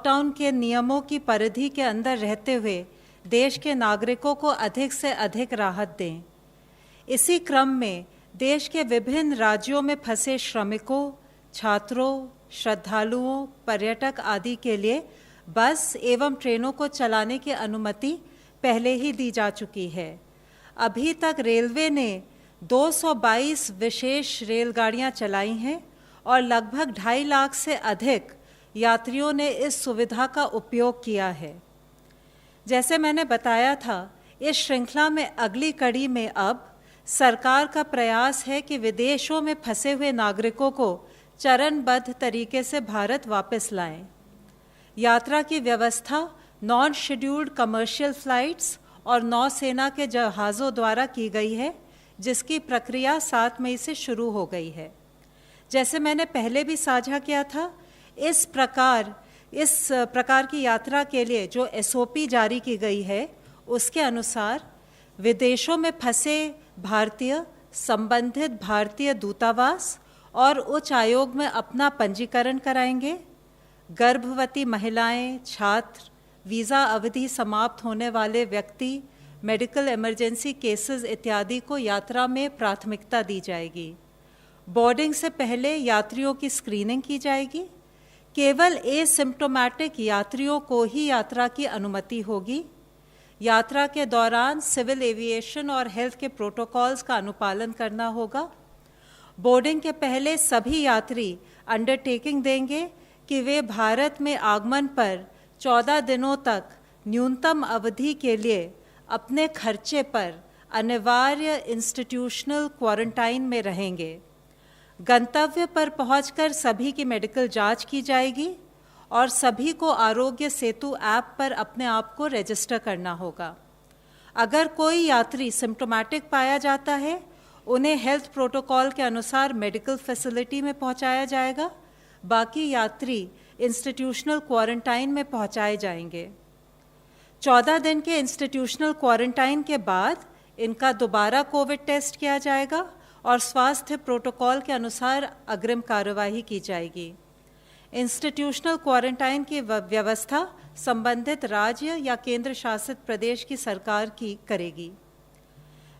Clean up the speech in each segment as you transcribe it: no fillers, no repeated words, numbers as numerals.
Lockdown के नियमों की परिधि के अंदर रहते हुए देश के नागरिकों को अधिक से अधिक राहत दें। इसी क्रम में देश के विभिन्न राज्यों में फंसे श्रमिकों, छात्रों, श्रद्धालुओं, पर्यटक आदि के लिए बस एवं ट्रेनों को चलाने की अनुमति पहले ही दी जा चुकी है। अभी तक रेलवे ने 222 विशेष रेलगाड़ियां चलाई हैं और लगभग 2.5 लाख से अधिक यात्रियों ने इस सुविधा का उपयोग किया है। जैसे मैंने बताया था, इस श्रृंखला में अगली कड़ी में अब सरकार का प्रयास है कि विदेशों में फंसे हुए नागरिकों को चरणबद्ध तरीके से भारत वापस लाएं। यात्रा की व्यवस्था नॉन शेड्यूल्ड कमर्शियल फ्लाइट्स और नौसेना के जहाज़ों द्वारा की गई है, जिसकी प्रक्रिया 7 मई से शुरू हो गई है। जैसे मैंने पहले भी साझा किया था, इस प्रकार की यात्रा के लिए जो SOP जारी की गई है, उसके अनुसार विदेशों में फंसे भारतीय संबंधित भारतीय दूतावास और उच्च आयोग में अपना पंजीकरण कराएंगे। गर्भवती महिलाएं, छात्र, वीज़ा अवधि समाप्त होने वाले व्यक्ति, मेडिकल इमरजेंसी केसेस इत्यादि को यात्रा में प्राथमिकता दी जाएगी। बोर्डिंग से पहले यात्रियों की स्क्रीनिंग की जाएगी। केवल एसिम्प्टोमेटिक यात्रियों को ही यात्रा की अनुमति होगी। यात्रा के दौरान सिविल एविएशन और हेल्थ के प्रोटोकॉल्स का अनुपालन करना होगा। बोर्डिंग के पहले सभी यात्री अंडरटेकिंग देंगे कि वे भारत में आगमन पर 14 दिनों तक न्यूनतम अवधि के लिए अपने खर्चे पर अनिवार्य इंस्टीट्यूशनल क्वारंटाइन में रहेंगे। गंतव्य पर पहुंचकर सभी की मेडिकल जांच की जाएगी और सभी को आरोग्य सेतु ऐप पर अपने आप को रजिस्टर करना होगा। अगर कोई यात्री सिम्प्टोमेटिक पाया जाता है, उन्हें हेल्थ प्रोटोकॉल के अनुसार मेडिकल फैसिलिटी में पहुंचाया जाएगा। बाकी यात्री इंस्टीट्यूशनल क्वारंटाइन में पहुंचाए जाएंगे। 14 दिन के इंस्टीट्यूशनल क्वारंटाइन के बाद इनका दोबारा कोविड टेस्ट किया जाएगा और स्वास्थ्य प्रोटोकॉल के अनुसार अग्रिम कार्यवाही की जाएगी। इंस्टीट्यूशनल क्वारंटाइन की व्यवस्था संबंधित राज्य या केंद्र शासित प्रदेश की सरकार की करेगी।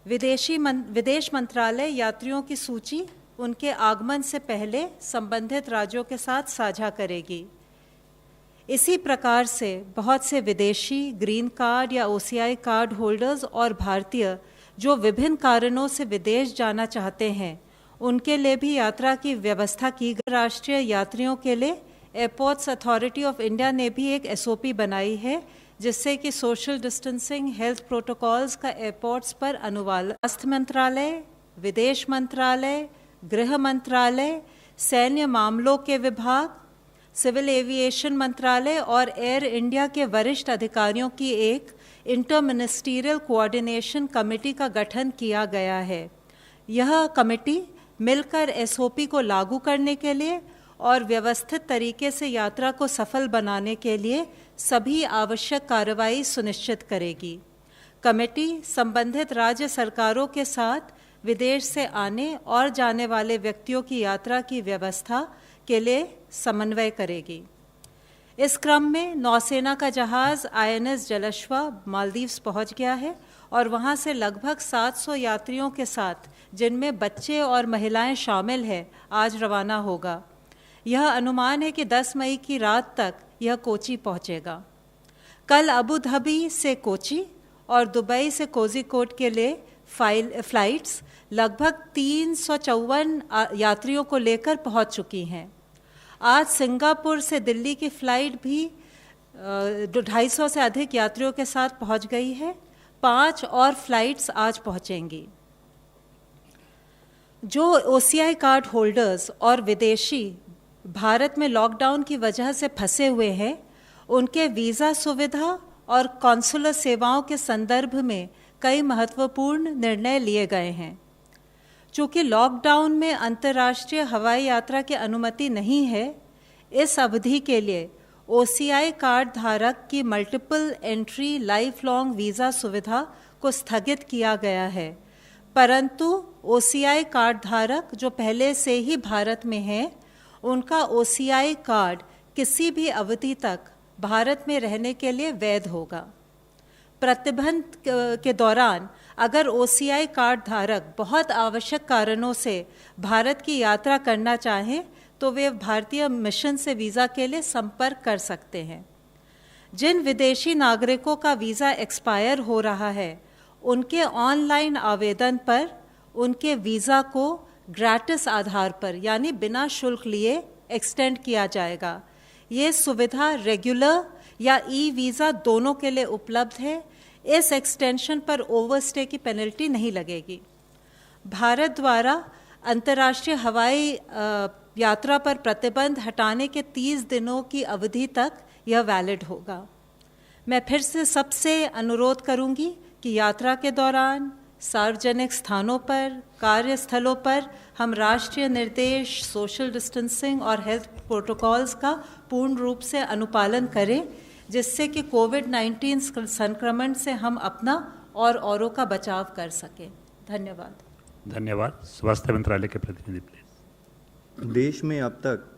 विदेश मंत्रालय यात्रियों की सूची उनके आगमन से पहले संबंधित राज्यों के साथ साझा करेगी। इसी प्रकार से बहुत से विदेशी ग्रीन कार्ड या OCI कार्ड होल्डर्स और भारतीय जो विभिन्न कारणों से विदेश जाना चाहते हैं, उनके लिए भी यात्रा की व्यवस्था की गई। राष्ट्रीय यात्रियों के लिए एयरपोर्ट्स अथॉरिटी ऑफ इंडिया ने भी एक SOP बनाई है, जिससे कि सोशल डिस्टेंसिंग, हेल्थ प्रोटोकॉल्स का एयरपोर्ट्स पर अनुपालन। स्वास्थ्य मंत्रालय, विदेश मंत्रालय, गृह मंत्रालय, सैन्य मामलों के विभाग, सिविल एविएशन मंत्रालय और एयर इंडिया के वरिष्ठ अधिकारियों की एक इंटर मिनिस्ट्रियल कोऑर्डिनेशन कमेटी का गठन किया गया है। यह कमेटी मिलकर SOP को लागू करने के लिए और व्यवस्थित तरीके से यात्रा को सफल बनाने के लिए सभी आवश्यक कार्रवाई सुनिश्चित करेगी। कमेटी संबंधित राज्य सरकारों के साथ विदेश से आने और जाने वाले व्यक्तियों की यात्रा की व्यवस्था के लिए समन्वय करेगी। इस क्रम में नौसेना का जहाज़ INS जलश्वा मालदीव्स पहुंच गया है और वहां से लगभग 700 यात्रियों के साथ, जिनमें बच्चे और महिलाएं शामिल हैं, आज रवाना होगा। यह अनुमान है कि 10 मई की रात तक यह कोची पहुंचेगा। कल अबू धाबी से कोची और दुबई से कोझिकोड के लिए फ्लाइट्स लगभग 354 यात्रियों को लेकर पहुंच चुकी हैं। आज सिंगापुर से दिल्ली की फ्लाइट भी 250 से अधिक यात्रियों के साथ पहुंच गई है। 5 और फ्लाइट्स आज पहुंचेंगी। जो OCI कार्ड होल्डर्स और विदेशी भारत में लॉकडाउन की वजह से फंसे हुए हैं, उनके वीज़ा सुविधा और कॉन्सुलर सेवाओं के संदर्भ में कई महत्वपूर्ण निर्णय लिए गए हैं। चूँकि लॉकडाउन में अंतर्राष्ट्रीय हवाई यात्रा की अनुमति नहीं है, इस अवधि के लिए OCI कार्ड धारक की multiple entry life long visa सुविधा को स्थगित किया गया है, परंतु OCI कार्ड धारक जो पहले से ही भारत में हैं, उनका OCI कार्ड किसी भी अवधि तक भारत में रहने के लिए वैध होगा। प्रतिबंध के दौरान अगर OCI कार्ड धारक बहुत आवश्यक कारणों से भारत की यात्रा करना चाहें तो वे भारतीय मिशन से वीज़ा के लिए संपर्क कर सकते हैं। जिन विदेशी नागरिकों का वीज़ा एक्सपायर हो रहा है उनके ऑनलाइन आवेदन पर उनके वीज़ा को ग्रेटिस आधार पर यानी बिना शुल्क लिए एक्सटेंड किया जाएगा। ये सुविधा रेगुलर या ई-वीज़ा दोनों के लिए उपलब्ध है। इस एक्सटेंशन पर ओवरस्टे की पेनल्टी नहीं लगेगी। भारत द्वारा अंतर्राष्ट्रीय हवाई यात्रा पर प्रतिबंध हटाने के 30 दिनों की अवधि तक यह वैलिड होगा। मैं फिर से सबसे अनुरोध करूंगी कि यात्रा के दौरान सार्वजनिक स्थानों पर, कार्यस्थलों पर हम राष्ट्रीय निर्देश, सोशल डिस्टेंसिंग और हेल्थ प्रोटोकॉल्स का पूर्ण रूप से अनुपालन करें, जिससे कि कोविड-19 संक्रमण से हम अपना और औरों का बचाव कर सकें। धन्यवाद। धन्यवाद। स्वास्थ्य मंत्रालय के प्रतिनिधि प्लीज। देश में अब तक